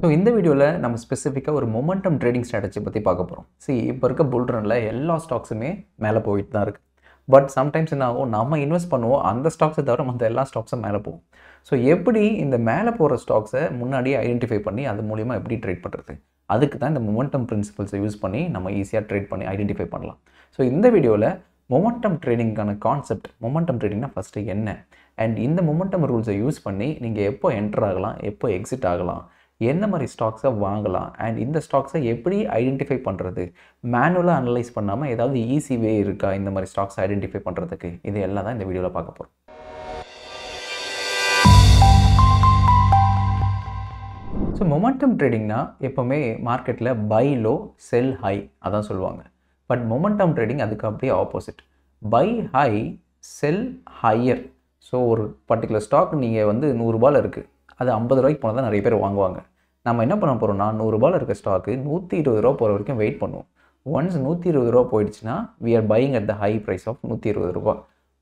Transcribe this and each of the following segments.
So இந்த வீடியோவில் நம்ம ஸ்பெசிஃபிக்காக ஒரு மொமெண்டம் ட்ரேடிங் ஸ்ட்ராட்டஜி பற்றி பார்க்க போகிறோம். இப்போ இருக்க புல் ரன்ல எல்லா ஸ்டாக்ஸுமே மேலே போயிட்டு தான் இருக்குது. பட் சம்டைம்ஸ் என்ன ஆகும், நம்ம இன்வெஸ்ட் பண்ணுவோம், அந்த ஸ்டாக்ஸை தவிர மற்ற எல்லா ஸ்டாக்ஸும் மேலே போகும். ஸோ எப்படி இந்த மேலே போகிற ஸ்டாக்ஸை முன்னாடியே ஐடென்டிஃபை பண்ணி அது மூலிமா எப்படி ட்ரேட் பண்ணுறது, அதுக்கு தான் இந்த மொமெண்டம் பிரின்சிபல்ஸை யூஸ் பண்ணி நம்ம ஈஸியாக ட்ரேட் பண்ணி ஐடென்டிஃபை பண்ணலாம். ஸோ இந்த வீடியோவில் மொமெண்டம் ட்ரேடிங்கான கான்செப்ட், மொமெண்டம் ட்ரேடிங்னா ஃபஸ்ட்டு என்ன, அண்ட் இந்த மொமெண்டம் ரூல்ஸை யூஸ் பண்ணி நீங்கள் எப்போ என்டர் ஆகலாம், எப்போ எக்ஸிட் ஆகலாம், என்ன மாதிரி ஸ்டாக்ஸை வாங்கலாம், அண்ட் இந்த ஸ்டாக்ஸை எப்படி ஐடென்டிஃபை பண்ணுறது, மேனுவலாக அனலைஸ் பண்ணாமல் ஏதாவது ஈஸி வே இருக்கா இந்த மாதிரி ஸ்டாக்ஸை ஐடென்டிஃபை பண்ணுறதுக்கு, இது எல்லாம் தான் இந்த வீடியோவில் பார்க்க போகிறோம். ஸோ மொமெண்டம் ட்ரேடிங்னா எப்போவுமே மார்க்கெட்டில் பை லோ செல் ஹை அதான் சொல்லுவாங்க. பட் மொமெண்டம் ட்ரேடிங் அதுக்கு அப்படியே opposite. Buy high sell higher. So ஒரு பர்டிகுலர் ஸ்டாக் நீங்கள் வந்து 100 ரூபாயில் இருக்குது, அது 50 ரூபாய்க்கு போனால் தான் நிறைய பேர் வாங்குவாங்க. நம்ம என்ன பண்ண போகிறோம்னா 100 ரூபாயில் இருக்க ஸ்டாக்கு 120 ரூபா போகிற வரைக்கும் வெயிட் பண்ணுவோம். ஒன்ஸ் 120 ரூபா போயிடுச்சுன்னா we are buying at the high price of 120 ரூபா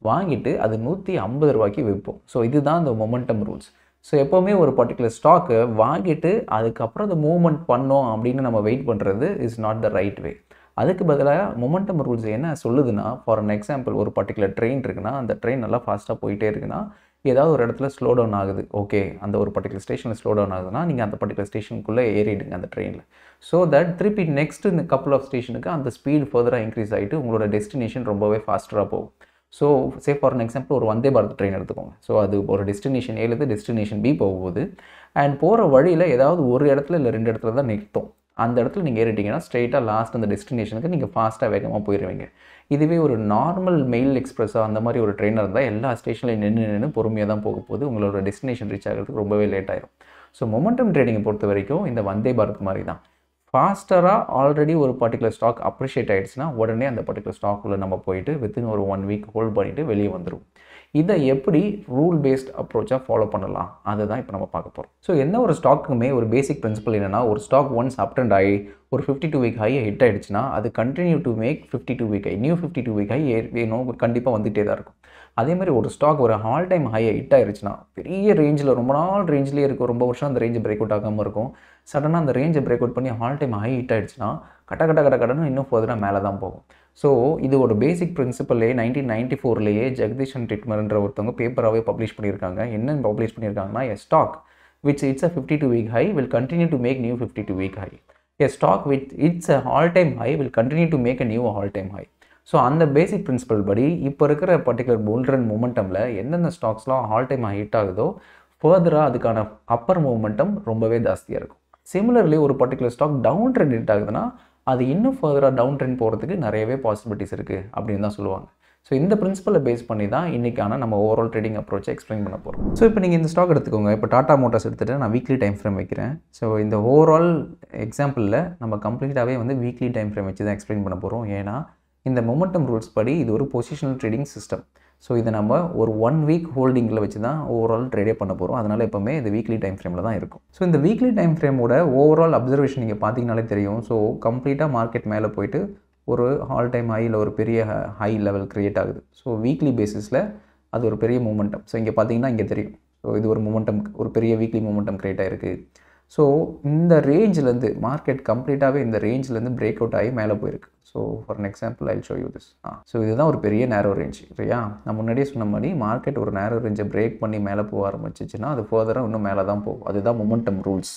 வாங்கிட்டு அது 150 ரூபாய்க்கு விற்போம். ஸோ இதுதான் இந்த மொமெண்டம் ரூல்ஸ். ஸோ எப்போவுமே ஒரு பர்டிகுலர் ஸ்டாக்கு வாங்கிட்டு அதுக்கப்புறம் அதை மூவ்மெண்ட் பண்ணோம் அப்படின்னு நம்ம வெயிட் பண்ணுறது is not the right way. அதுக்கு பதிலாக மொமெண்டம் ரூல்ஸ் என்ன சொல்லுதுன்னா, ஃபார் அன் எக்ஸாம்பிள் ஒரு பர்டிகுலர் ட்ரெயின் இருக்குன்னா, அந்த ட்ரெயின் நல்லா ஃபாஸ்ட்டாக போயிட்டே இருக்குன்னா, ஏதாவது ஒரு இடத்துல ஸ்லோ டவுன் ஆகுது, ஓகே அந்த ஒரு பர்டிகுலர் ஸ்டேஷனில் ஸ்லோ டவுன் ஆகுதுன்னா நீங்கள் அந்த பர்டிகுலர் ஸ்டேஷனுக்குள்ளே ஏறிடுங்க அந்த ட்ரெயினில். ஸோ தட் திருப்பி நெக்ஸ்ட் இந்த கப்புள் ஆஃப் ஸ்டேஷனுக்கு அந்த ஸ்பீட் ஃபர்தராக இன்க்ரீஸ் ஆகிட்டு உங்களோட டெஸ்டினேஷன் ரொம்பவே ஃபாஸ்டராக போகும். So say for an example ஒரு வந்தே பாரத் ட்ரெயின் எடுத்துக்கோங்க. ஸோ அது ஒரு டெஸ்டினேஷன் ஏலேருந்து டெஸ்டினேஷன் பி போகும்போது, அண்ட் போகிற வழியில் ஏதாவது ஒரு இடத்துல இல்லை 2 இடத்துல தான் நிறுத்தும். அந்த இடத்துல நீங்கள் ஏறிட்டிங்கன்னா ஸ்ட்ரெயிட்டாக லாஸ்ட் அந்த டெஸ்டினேஷனுக்கு நீங்கள் ஃபாஸ்ட்டாக வேகமாக போயிடுவீங்க. இதுவே ஒரு நார்மல் மெயில் எக்ஸ்பிரஸாக அந்த மாதிரி ஒரு ட்ரெயினர் இருந்தால் எல்லா ஸ்டேஷன்லையும் நின்று பொறுமையாக தான் போக போகுது, உங்களோட டெஸ்டினேஷன் ரீச் ஆகிறதுக்கு ரொம்பவே லேட் ஆயிடும். ஸோ மொமெண்டம் ட்ரேடிங்கை பொறுத்த வரைக்கும் இந்த வந்தே பாரத் மாதிரி தான். ஃபாஸ்டராக ஆல்ரெடி ஒரு பர்டிகுலர் ஸ்டாக் அப்ரிஷியேட் ஆகிடுச்சுன்னா உடனே அந்த பர்டிகுலர் ஸ்டாக்குள்ளே நம்ம போயிட்டு வித்தின் ஒரு 1 வீக் ஹோல்ட் பண்ணிவிட்டு வெளியே வந்துடும். இதை எப்படி ரூல் பேஸ்ட் அப்ரோச்சாக ஃபாலோ பண்ணலாம், அதுதான் இப்போ நம்ம பார்க்க போகிறோம். ஸோ எந்த ஒரு ஸ்டாக்குமே ஒரு பேசிக் பிரின்சிபல் என்னென்னா, ஒரு ஸ்டாக் ஒன்ஸ் அப் அண்ட் ஆகி ஒரு 52 வீக் ஹையை ஹிட் ஆகிடுச்சுன்னா அது continue to make 52 week high, new 52 week high வேணும், கண்டிப்பாக வந்துகிட்டே தான் இருக்கும். அதேமாதிரி ஒரு ஸ்டாக் ஒரு ஆல் டைம் ஹையை ஹிட் ஆகிடுச்சுன்னா, பெரிய ரேஞ்சில் ரொம்ப நாள் ரேஞ்சிலே இருக்கும், ரொம்ப வருஷம் அந்த ரேஞ்சை பிரேக் அவுட் ஆகாமல் இருக்கும், சடனாக அந்த ரேஞ்சை பிரேக் அவுட் பண்ணி ஆல் டைம் ஹை ஹிட் ஆகிடுச்சுன்னா கடன்னு இன்னும் ஃபர்தராக மேலே தான் போகும். ஸோ இது ஒரு பேசிக் பிரின்சிபல்லே 1994லேயே ஜெகதீஷன் டிட்மர்ன்ற ஒருத்தவங்க பேப்பராகவே பப்ளிஷ் பண்ணியிருக்காங்க. என்ன பப்ளிஷ் பண்ணியிருக்காங்கன்னா, a stock which it's a 52 week high will continue to make new 52 week high. A stock which it's a all time high will continue to make a new all time high. So அந்த basic principal படி இப்போ இருக்கிற particular புல் run மூமெண்டமில் எந்தெந்த ஸ்டாக்ஸ்லாம் all time hit ஆகுதோ ஃபர்தராக அதுக்கான Appar momentum ரொம்பவே ஜாஸ்தியாக இருக்கும். சிமிலர்லி ஒரு particular stock down trend hit ஆகுதுன்னா அது இன்னும் ஃபர்தராக டவுன் ட்ரெண்ட் போகிறதுக்கு நிறையவே பாசிபிலிட்டிஸ் இருக்குது அப்படின்னு தான் சொல்லுவாங்க. ஸோ இந்த பிரின்சிபலை பேஸ் பண்ணி தான் இன்றைக்கான நம்ம ஓவரால் ட்ரேடிங் அப்ரோச்சை எக்ஸ்பிளைன் பண்ண போகிறோம். ஸோ இப்போ நீங்கள் இந்த ஸ்டாக் எடுத்துக்கோங்க. இப்போ டாடா மோட்டார்ஸ் எடுத்துகிட்டு நான் வீக்லி டைம் ஃப்ரேம் வைக்கிறேன். ஸோ இந்த ஓவரால் எக்ஸாம்பிளில் நம்ம கம்ப்ளீட்டாகவே வந்து வீக்லி டைம் ஃப்ரேம் வச்சு தான் எக்ஸ்பிளைன் பண்ண போகிறோம். ஏன்னா இந்த மொமெண்டம் ரூல்ஸ் படி இது ஒரு பொசிஷனல் ட்ரேடிங் சிஸ்டம். ஸோ இதை நம்ம ஒரு 1 வீக் ஹோல்டிங்கில் வச்சு தான் ஓவரால் ட்ரேடே பண்ண போகிறோம். அதனால் எப்போவுமே இது வீக்லி டைம் ஃப்ரேமில் தான் இருக்கும். ஸோ இந்த வீக்லி டைம் ஃப்ரேமோட ஓவரால் அப்சர்வேஷன் நீங்கள் பார்த்தீங்கனாலே தெரியும். ஸோ கம்ப்ளீட்டாக மார்க்கெட் மேலே போயிட்டு ஒரு ஆல் டைம் ஹையில் ஒரு பெரிய ஹை லெவல் க்ரியேட் ஆகுது. ஸோ வீக்லி பேசிஸில் அது ஒரு பெரிய மூமெண்டம். ஸோ இங்கே பார்த்தீங்கன்னா இங்கே தெரியும். ஸோ இது ஒரு மூமெண்டம், ஒரு பெரிய வீக்லி மூமெண்டம் க்ரியேட் ஆகிருக்கு. ஸோ இந்த ரேஞ்சிலேருந்து மார்க்கெட் கம்ப்ளீட்டாகவே இந்த ரேஞ்சிலேருந்து பிரேக் அவுட் ஆகி மேலே போயிருக்கு. So for an example I show you this. So இதுதான் ஒரு பெரிய நேரோ ரேஞ்ச் இல்லையா. நான் முன்னாடியே சொன்ன மாதிரி மார்க்கெட் ஒரு நேரோ ரேஞ்சை பிரேக் பண்ணி மேலே போக ஆரம்பிச்சிச்சுன்னா அது ஃபர்தராக இன்னும் மேலே தான் போகும். அதுதான் மொமெண்டம் ரூல்ஸ்.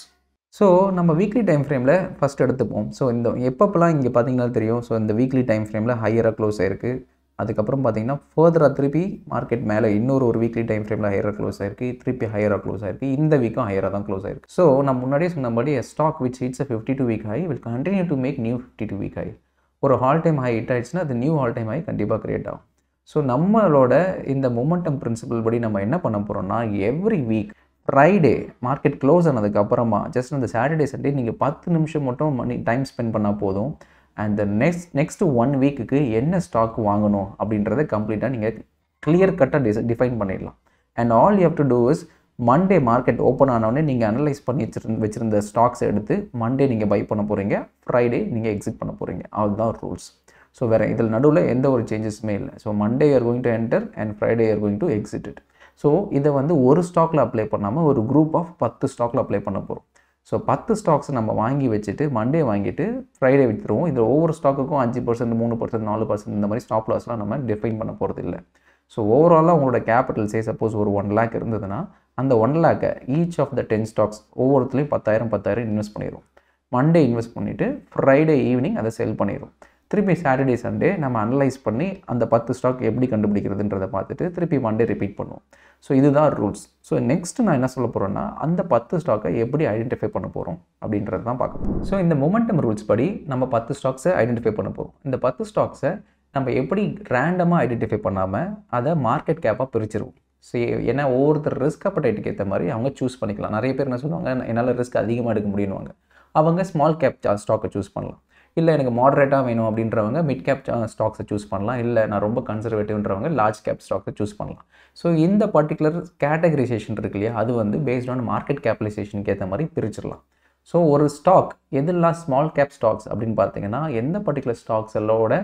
ஸோ நம்ம வீக்லி டைம் ஃப்ரேமில் ஃபஸ்ட் எடுத்துப்போம். ஸோ இந்த எப்பப்பெல்லாம் இங்கே பார்த்தீங்கன்னா தெரியும். ஸோ இந்த வீக்லி டைம் ஃப்ரேமில் ஹையராக க்ளோஸ் ஆகிருக்கு. அதுக்கப்புறம் பார்த்தீங்கன்னா ஃபர்தராக திருப்பி மார்க்கெட் மேலே ஒரு வீக்லி டைம் ஃப்ரேமில் ஹையராக க்ளோஸ் ஆகிருக்கு, திருப்பி ஹையராக க்ளோஸ் ஆகிருக்கு. இந்த வீக்கும் ஹையராக தான் க்ளோஸ் ஆகிருக்கு. ஸோ நான் முன்னாடியே சொன்னபடி stock which it's a 52 week high will continue to make new 52 week high. ஒரு ஆல் டைம் ஹை ஹிட் ஆகிடுச்சுன்னா அது நியூ ஆல் டைம் ஹை கண்டிப்பாக க்ரியேட் ஆகும். ஸோ நம்மளோட இந்த மொமெண்டம் பிரின்சிபல் படி நம்ம என்ன பண்ண போகிறோம்னா, every week Friday market close ஆனதுக்கப்புறமா ஜஸ்ட் அந்த சாட்டர்டே சண்டே நீங்கள் 10 நிமிஷம் மட்டும் டைம் ஸ்பெண்ட் பண்ணால் போதும். அண்ட் நெக்ஸ்ட் 1 வீக்குக்கு என்ன ஸ்டாக் வாங்கணும் அப்படின்றத கம்ப்ளீட்டாக நீங்கள் கிளியர் கட்டாக டிஃபைன் பண்ணிடலாம். And all you have to do is Monday market open ஆனோடனே நீங்கள் அனலைஸ் பண்ணி வச்சுருந்த ஸ்டாக்ஸ் எடுத்து மண்டே நீங்கள் பை பண்ண போகிறீங்க, ஃப்ரைடே நீங்கள் எக்ஸிட் பண்ண போகிறீங்க. அதுதான் ரூல்ஸ். ஸோ வேறு இதில் நடுவில் எந்த ஒரு சேஞ்சஸுமே இல்லை. So Monday you are going to enter and Friday you are going to exit it. So இதை வந்து ஒரு ஸ்டாக்கில் அப்ளை பண்ணாமல் ஒரு குரூப் ஆஃப் 10 ஸ்டாக்கில் அப்ளை பண்ண போகிறோம். ஸோ 10 ஸ்டாக்ஸ் நம்ம வாங்கி வச்சுட்டு மண்டே வாங்கிட்டு ஃப்ரைடே விற்றுருவோம். இதில் ஒவ்வொரு ஸ்டாக்குக்கும் 5%, 3%, 4% இந்த மாதிரி ஸ்டாப் லாஸ்லாம் நம்ம டிஃபைன் பண்ண போகிறது இல்லை. ஸோ ஓவராலாக உங்களோட கேபிட்டல் சப்போஸ் ஒரு 1 lakh இருந்ததுன்னா அந்த 1 lakh each of the 10 stocks ஒவ்வொருத்துலையும் 10,000 இன்வெஸ்ட் பண்ணிடுவோம். மண்டே இன்வெஸ்ட் பண்ணிவிட்டு ஃப்ரைடே ஈவினிங் அதை செல் பண்ணிடுவோம். திருப்பி சாட்டர்டே சண்டே நம்ம அனலைஸ் பண்ணி அந்த 10 ஸ்டாக் எப்படி கண்டுபிடிக்கிறதுன்றதை பார்த்துட்டு திருப்பி மண்டே ரிப்பீட் பண்ணுவோம். ஸோ இதுதான் ரூல்ஸ். ஸோ நெக்ஸ்ட்டு நான் என்ன சொல்ல போகிறேன்னா அந்த 10 ஸ்டாக்கை எப்படி ஐடென்டிஃபை பண்ண போகிறோம் அப்படின்றது தான் பார்க்க போகிறோம். ஸோ இந்த மொமெண்டம் ரூல்ஸ் படி நம்ம 10 ஸ்டாக்ஸை ஐடென்டிஃபை பண்ண போகிறோம். இந்த 10 ஸ்டாக்ஸை நம்ம எப்படி ரேண்டமாக ஐடென்டிஃபை பண்ணாமல் அதை மார்க்கெட் கேப்பாக பிரிச்சிருவோம். ஸோ ஏன்னா ஒவ்வொருத்தர் ரிஸ்க் அப்படைட்டுக்கு ஏற்ற மாதிரி அவங்க சூஸ் பண்ணிக்கலாம். நிறைய பேர் என்ன சொல்லுவாங்க, என்னால் ரிஸ்க் அதிகமாக எடுக்க முடியும்வாங்க. அவங்க ஸ்மால் கேப் ஸ்டாக்கை சூஸ் பண்ணலாம். இல்லை எனக்கு மாடரேட்டாக வேணும் அப்படின்றவங்க மிட் கேப் ஸ்டாக்ஸை சூஸ் பண்ணலாம். இல்லை நான் ரொம்ப கன்சர்வேட்டிவ்ன்றவங்க லார்ஜ் கேப் ஸ்டாக்ஸை சூஸ் பண்ணலாம். ஸோ இந்த பர்டிகுலர் கேட்டகரைசேஷன் இருக்கு இல்லையா, அது வந்து பேஸ்ட் ஆன் மார்க்கெட் கேபிடலைசேஷனுக்கு ஏற்ற மாதிரி பிரிச்சிடலாம். ஸோ ஒரு ஸ்டாக் எதெல்லாம் ஸ்மால் கேப் ஸ்டாக்ஸ் அப்படின்னு பார்த்தீங்கன்னா எந்த பர்டிகுலர் ஸ்டாக்ஸ் எல்லோட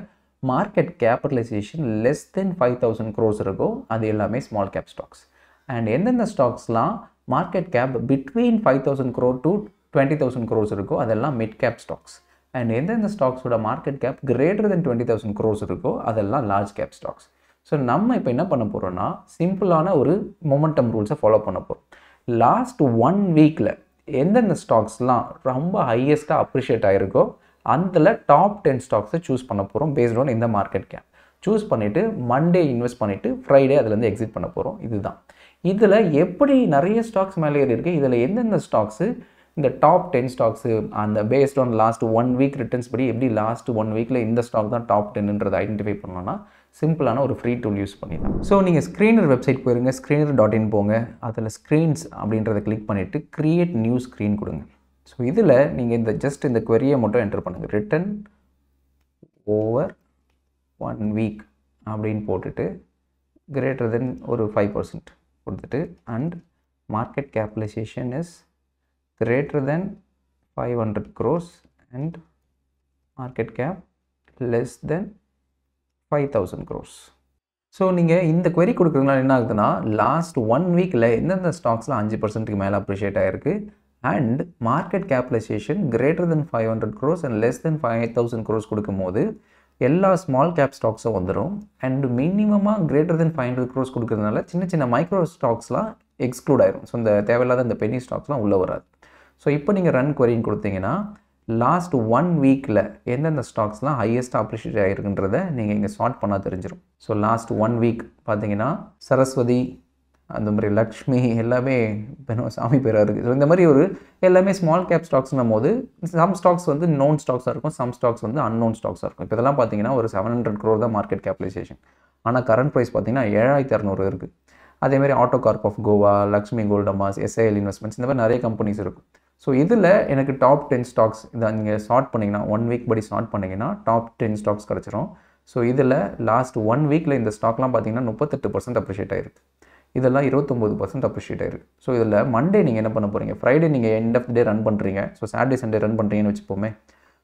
market capitalisation less than 5,000 crores இருக்கோ அது எல்லாமே ஸ்மால் கேப் ஸ்டாக்ஸ். அண்ட் எந்தெந்த ஸ்டாக்ஸ்லாம் market cap between 5,000 crore to 20,000 crores இருக்கோ அதெல்லாம் மிட் கேப் ஸ்டாக்ஸ். அண்ட் எந்தெந்த ஸ்டாக்ஸோட market cap greater than 20,000 crores இருக்கோ அதெல்லாம் லார்ஜ் கேப் ஸ்டாக்ஸ். ஸோ நம்ம இப்போ என்ன பண்ண போகிறோம்னா சிம்பிளான ஒரு மொமெண்டம் ரூல்ஸை ஃபாலோ பண்ண போகிறோம். லாஸ்ட் 1 வீக்கில் எந்தெந்த ஸ்டாக்ஸ்லாம் ரொம்ப ஹையஸ்ட்டாக அப்ரிஷியேட் ஆகிருக்கோ அதில் டாப் 10 ஸ்டாக்ஸை சூஸ் பண்ண போகிறோம் பேஸ்ட் ஆன் இந்த மார்க்கெட் கேப். சூஸ் பண்ணிவிட்டு மண்டே இன்வெஸ்ட் பண்ணிவிட்டு ஃப்ரைடே அதுலேருந்து எக்ஸிட் பண்ண போகிறோம். இதுதான். இதில் எப்படி நிறைய ஸ்டாக்ஸ் மேலே ஏறி இருக்குது, இதில் எந்தெந்த ஸ்டாக்ஸு இந்த டாப் 10 ஸ்டாக்ஸு அந்த based on last 1 week returns படி எப்படி லாஸ்ட் 1 வீக்கில் இந்த ஸ்டாக் தான் டாப் 10ன்றதை ஐடென்டிஃபை பண்ணோன்னா சிம்பிளான ஒரு ஃப்ரீ டூல் யூஸ் பண்ணி தான். ஸோ நீங்கள் ஸ்க்ரீனர் வெப்சைட் போயிருங்க, screener.in போங்க, அதில் ஸ்க்ரீன்ஸ் அப்படின்றத கிளிக் பண்ணிவிட்டு க்ரியேட் நியூ ஸ்க்ரீன் கொடுங்க. ஸோ இதில் நீங்கள் இந்த ஜஸ்ட் இந்த query-யை மட்டும் என்டர் பண்ணுங்கள். ரிட்டன் ஓவர் 1 வீக் அப்படின்னு போட்டுட்டு கிரேட்டர் தென் ஒரு 5% கொடுத்துட்டு and market capitalisation is greater than 500 crores and market cap less than 5,000 crores. So நீங்கள் இந்த query கொடுக்குறதுனால என்ன ஆகுதுன்னா லாஸ்ட் 1 வீக்கில் எந்தெந்த ஸ்டாக்ஸில் 5%க்கு மேலே அப்ரிஷியேட் ஆகிருக்கு and market capitalisation greater than 500 crores and less than 5,000 crores கொடுக்கும்போது எல்லா ஸ்மால் கேப் ஸ்டாக்ஸும் வந்துடும். அண்ட் மினிமமாக கிரேட்டர் தென் 500 crores கொடுக்குறதுனால சின்ன சின்ன மைக்ரோ ஸ்டாக்ஸ்லாம் எக்ஸ்க்ளூட் ஆயிரும். ஸோ இந்த தேவையில்லாத இந்த பெனி ஸ்டாக்ஸ்லாம் உள்ளே வராது. ஸோ இப்போ நீங்கள் ரன் queryன்னு கொடுத்தீங்கன்னா லாஸ்ட் 1 வீக்கில் எந்தெந்த ஸ்டாக்ஸ்லாம் ஹையஸ்ட்டாக அப்ரிஷியேட் ஆகிருக்குன்றதை நீங்கள் இங்கே சார்ட் பண்ணால் தெரிஞ்சிடும். ஸோ லாஸ்ட் 1 வீக் பார்த்தீங்கன்னா சரஸ்வதி அந்த மாதிரி லக்ஷ்மி எல்லாமே சாமி பேராக இருக்குது. ஸோ இந்த மாதிரி ஒரு எல்லாமே ஸ்மால் கேப் ஸ்டாக்ஸ்னும் போது சம் ஸ்டாக்ஸ் வந்து நோன் ஸ்டாக்ஸாக இருக்கும், சம் ஸ்டாக்ஸ் வந்து அன்னோன் ஸ்டாக்ஸாக இருக்கும். இப்போ இதெல்லாம் பார்த்தீங்கன்னா ஒரு 700 crore தான் மார்க்கெட் கேபிடலைசேஷன். ஆனால் கரண்ட் ப்ரைஸ் பார்த்தீங்கன்னா 7,600 இருக்குது. அதேமாதிரி auto corp of Goa, Lakshmi கோல்டமாஸ், SIL இன்வெஸ்ட்மெண்ட்ஸ் இந்த மாதிரி நிறைய கம்பெனிஸ் இருக்கும். ஸோ இதில் எனக்கு டாப் 10 ஸ்டாக்ஸ் இதை நீங்கள் சார்ட் பண்ணிங்கன்னா 1 வீக் படி சார்ட் பண்ணிங்கன்னா டாப் 10 ஸ்டாக்ஸ் கிடச்சிரும். ஸோ இதில் லாஸ்ட் 1 வீக்கில் இந்த ஸ்டாக்லாம் பார்த்தீங்கன்னா 38% அப்ரிஷியேட் ஆகிருக்கு. இதெல்லாம் 29% அப்ரிஷியேட் ஆகிருக்கு. ஸோ இதில் மண்டே நீங்கள் என்ன பண்ண போகிறீங்க, ஃப்ரைடே நீங்கள் எண்ட் ஆஃப் டே ரன் பண்ணுறீங்க, ஸோ சாட்டர்டே சண்டே ரன் பண்ணுறீங்கன்னு வச்சுப்போமே.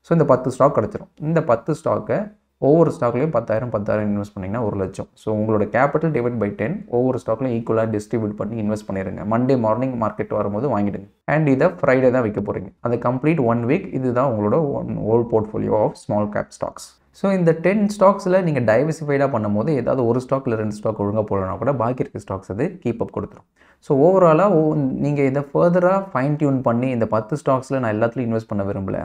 ஸோ இந்த 10 ஸ்டாக் கிடச்சிரும். இந்த 10 ஸ்டாக்கை ஒவ்வொரு ஸ்டாக்லையும் 10,000 இன்வெஸ்ட் பண்ணிங்கன்னா 1,00,000. ஸோ உங்களோட கேபிட்டல் டிவைட் பை 10 ஒவ்வொரு ஸ்டாக்லையும் ஈக்குவலாக டிஸ்ட்ரிபியூட் பண்ணி இன்வெஸ்ட் பண்ணிடுங்க. மண்டே மார்னிங் மார்க்கெட் வரும்போது வாங்கிடுங்க. அண்ட் இதை ஃப்ரைடே தான் வைக்க போகிறீங்க. அது கம்ப்ளீட் 1 வீக். இதுதான் உங்களோட whole portfolio of small cap stocks. So இந்த 10 ஸ்டாக்ஸில் நீங்கள் டைவர்சிஃபைடாக பண்ணும்போது ஏதாவது ஒரு ஸ்டாக் இல்லை 2 ஸ்டாக் ஒழுங்காக போடலனா கூட பாக்கி இருக்க ஸ்டாக்ஸ் அது கீப் அப் கொடுத்துரும். ஸோ ஓவராலாக நீங்கள் இதை ஃபர்தராக ஃபைன் டியூன் பண்ணி இந்த 10 ஸ்டாக்ஸில் நான் எல்லாத்துலையும் இன்வெஸ்ட் பண்ண விரும்பல,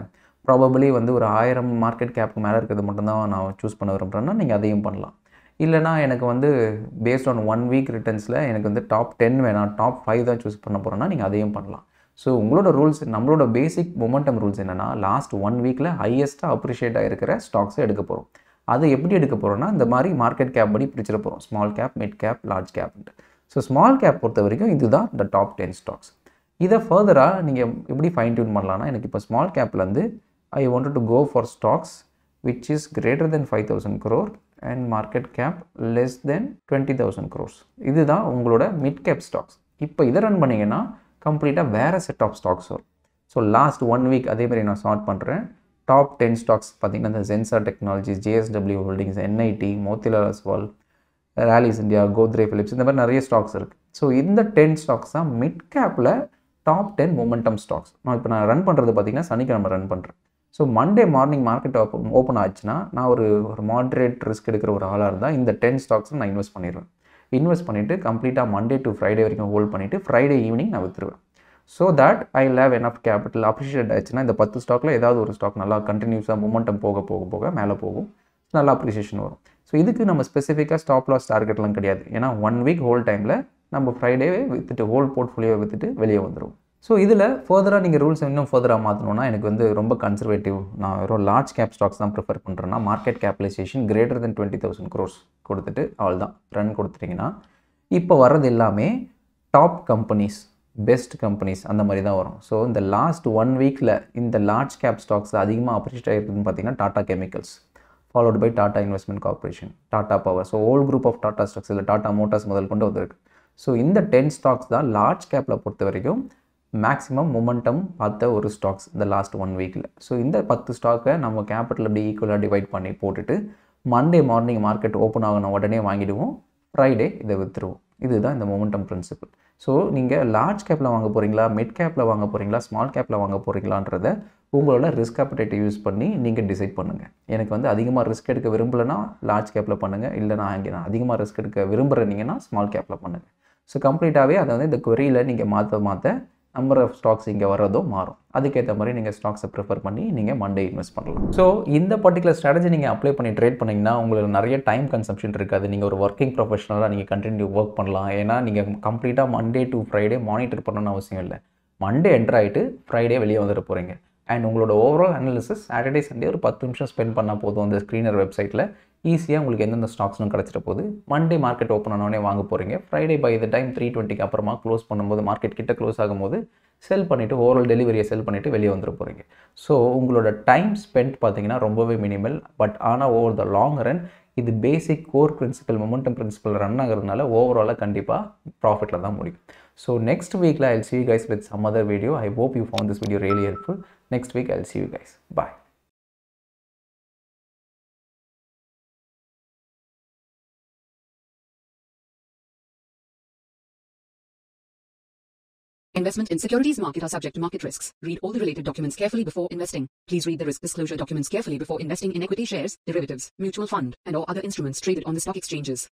ப்ராபபிளி வந்து ஒரு 1000 மார்க்கெட் கேப்புக்கு மேலே இருக்கிறது மட்டும்தான் நான் சூஸ் பண்ண விரும்புகிறேன்னா நீங்கள் அதையும் பண்ணலாம். இல்லைனா எனக்கு வந்து பேஸ்ட் ஆன் 1 வீக் ரிட்டர்ன்ஸில் எனக்கு வந்து டாப் 10 வேணாம், டாப் 5 தான் சூஸ் பண்ண போகிறேன்னா நீங்கள் அதையும் பண்ணலாம். ஸோ உங்களோட ரூல்ஸ், நம்மளோட பேசிக் மொமெண்டம் ரூல்ஸ் என்னென்னா லாஸ்ட் 1 வீக்கில் ஹையஸ்ட்டாக அப்ரிஷியேட் ஆகிருக்கிற ஸ்டாக்ஸை எடுக்க போகிறோம். அது எப்படி எடுக்க போகிறோன்னா இந்த மாதிரி மார்க்கெட் கேப் படி பிரிச்சிட போகிறோம். Small cap, mid cap, large கேப்ன்ட்டு. ஸோ ஸ்மால் கேப் பொறுத்த வரைக்கும் இதுதான் இந்த டாப் 10 ஸ்டாக்ஸ். இதை ஃபர்தராக நீங்கள் எப்படி ஃபைன் டியூன் பண்ணலான்னா எனக்கு இப்போ small கேப்லேருந்து I wanted to go for stocks which is greater than 5,000 crore and market cap less than 20,000 crores. இதுதான் உங்களோட மிட் கேப் ஸ்டாக்ஸ். இப்போ இதை ரன் பண்ணிங்கன்னா கம்ப்ளீட்டாக வேறு செட் ஆஃப் ஸ்டாக்ஸ் வரும். ஸோ லாஸ்ட் 1 வீக் அதேமாதிரி நான் சார்ட் பண்ணுறேன். டாப் 10 ஸ்டாக்ஸ் பார்த்தீங்கன்னா இந்த Zensar Technologies, JSW Holdings, NIT, Motilal Oswal, Rallis India, Godrej Phillips இந்த மாதிரி நிறைய ஸ்டாக்ஸ் இருக்குது. ஸோ இந்த 10 ஸ்டாக்ஸ் தான் மிட் கேப்பில் டாப் 10 மொமெண்டம் ஸ்டாக்ஸ். நான் ரன் பண்ணுறது பார்த்தீங்கன்னா சனிக்கிழமை ரன் பண்ணுறேன். So Monday morning market open ஆச்சுன்னா நான் ஒரு மாட்ரேட் ரிஸ்க் எடுக்கிற ஒரு ஆளாக இருந்தால் இந்த 10 ஸ்டாக்ஸில் நான் இன்வெஸ்ட் பண்ணிடுவேன். இன்வெஸ்ட் பண்ணிவிட்டு கம்ப்ளீட்டாக மண்டே டு ஃப்ரைடே வரைக்கும் ஹோல்ட் பண்ணிவிட்டு ஃப்ரைடே ஈவினிங் நான் விற்றுருவேன். So that I have enough capital. Appreciate ஆச்சுன்னா இந்த 10 ஸ்டாக்கில் ஏதாவது ஒரு ஸ்டாக் நல்லா கண்டினியூஸாக மொமெண்டம் போக போக போக மேலே போகும், நல்லா அப்ரிசியேஷன் வரும். ஸோ இதுக்கு நம்ம ஸ்பெசிஃபிக்காக ஸ்டாப் லாஸ் டார்கெட்லாம் கிடையாது. ஏன்னா 1 வீக் ஹோல் டைமில் நம்ம ஃப்ரைடேவே விற்றுட்டு ஹோல் போர்ட்ஃபோலியோவை விற்றுட்டு வெளியே வந்துடும். ஸோ இதில் ஃபர்தராக நீங்கள் ரூல்ஸ் இன்னும் ஃபர்தராக மாற்றணும்னா எனக்கு வந்து ரொம்ப கன்சர்வேட்டிவ், நான் வெறும் லார்ஜ் கேப் ஸ்டாக்ஸ் தான் ப்ரிஃபர் பண்ணுறேன்னா market capitalisation greater than 20,000 crores கொடுத்துட்டு அவள் தான் ரன் கொடுத்துட்டிங்கன்னா இப்போ வர்றது எல்லாமே டாப் கம்பெனிஸ், பெஸ்ட் கம்பெனிஸ் அந்த மாதிரி தான் வரும். ஸோ இந்த லாஸ்ட் 1 வீக்கில் இந்த லார்ஜ் கேப் ஸ்டாக்ஸில் அதிகமாக அப்ரிஷியேட் ஆகிருக்குதுன்னு பார்த்தீங்கன்னா Tata Chemicals, followed by Tata Investment Corporation, Tata Power. So whole group of Tata stocks இல்லை டாடா மோட்டார்ஸ் முதல் கொண்டு வந்திருக்கு. ஸோ இந்த 10 ஸ்டாக்ஸ் தான் லார்ஜ் கேப்பில் பொறுத்த வரைக்கும் மேக்ஸிமம் மொமெண்டம் பார்த்த ஒரு ஸ்டாக்ஸ் இந்த லாஸ்ட் 1 வீக்கில். ஸோ இந்த 10 ஸ்டாக்கை நம்ம கேபிட்டல் அப்படி ஈக்குவலாக டிவைட் பண்ணி போட்டுட்டு மண்டே மார்னிங் மார்க்கெட் ஓப்பன் ஆகணும் உடனே வாங்கிடுவோம், ஃப்ரைடே இதை விற்றுருவோம். இதுதான் இந்த மொமெண்டம் பிரின்சிபல். ஸோ நீங்கள் லார்ஜ் கேப்பில் வாங்க போகிறீங்களா, மிட் கேப்பில் வாங்க போகிறீங்களா, ஸ்மால் கேப்பில் வாங்க போகிறீங்களான்றதை உங்களோட ரிஸ்க் அப்பிடைட்டை யூஸ் பண்ணி நீங்கள் டிசைட் பண்ணுங்கள். எனக்கு வந்து அதிகமாக ரிஸ்க் எடுக்க விரும்பலைன்னா லார்ஜ் கேப்பில் பண்ணுங்கள், இல்லைனா நான் அதிகமாக ரிஸ்க் எடுக்க விரும்புகிறீங்கன்னா ஸ்மால் கேப்பில் பண்ணுங்கள். ஸோ கம்ப்ளீட்டாகவே அதை வந்து இந்த கொரியில் நீங்கள் மாற்ற நம்பர் ஆஃப் ஸ்டாக்ஸ் இங்கே வர்றதோ மாறும். அதுக்கேற்ற மாதிரி நீங்கள் ஸ்டாக்ஸை ப்ரிஃபர் பண்ணி நீங்கள் மண்டே இன்வெஸ்ட் பண்ணலாம். ஸோ இந்த பர்டிகுலர் ஸ்ட்ராட்டஜி நீங்கள் அப்ளை பண்ணி ட்ரேட் பண்ணிங்கன்னா உங்களுக்கு நிறைய டைம் கன்சம்ஷன் இருக்காது. நீங்கள் ஒரு ஒர்க்கிங் ப்ரொஃபஷனலாக நீங்கள் கண்டினியூ ஒர்க் பண்ணலாம். ஏன்னா நீங்கள் கம்ப்ளீட்டாக மண்டே டு ஃப்ரைடே மானிட்டர் பண்ணணும்னு அவசியம் இல்லை. மண்டே என்டர் ஆகிட்டு ஃப்ரைடே வெளியே வந்துட போகிறீங்க. அண்ட் உங்களோட ஓவரால் அனாலிசிஸ் சாட்டர்டே சண்டே ஒரு 10 நிமிஷம் ஸ்பெண்ட் பண்ணால் போதும். அந்த ஸ்க்ரீனர் வெப்சைட்டில் ஈஸியாக உங்களுக்கு எந்தெந்த ஸ்டாக்ஸ்னு கிடச்சிட்ட போது மண்டே மார்க்கெட் ஓப்பன் ஆனோடனே வாங்க போகிறீங்க. ஃப்ரைடே பை த டைம் 3:20 அப்புறமா க்ளோஸ் பண்ணும்போது மார்க்கெட் கிட்ட க்ளோஸ் ஆகும்போது செல் பண்ணிவிட்டு ஓவரால் டெலிவரியை செல் பண்ணிவிட்டு வெளியே வந்துட போகிறீங்க. ஸோ உங்களோட டைம் ஸ்பெண்ட் பார்த்தீங்கன்னா ரொம்பவே மினிமல். பட் ஆனால் ஓவர் த லாங் ரன் இது basic core principle momentum principle run ஆகிறதுனால ஓவராலாக கண்டிப்பாக ப்ராஃபிட்டில் தான் முடியும். ஸோ நெக்ஸ்ட் வீக்கில் I'll see you guys with some other video. I hope you found this video really helpful. Next week I'll see you guys. Bye. Investment in securities market are subject to market risks. Read all the related documents carefully before investing. Please read the risk disclosure documents carefully before investing in equity shares, derivatives, mutual fund, and or other instruments traded on the stock exchanges.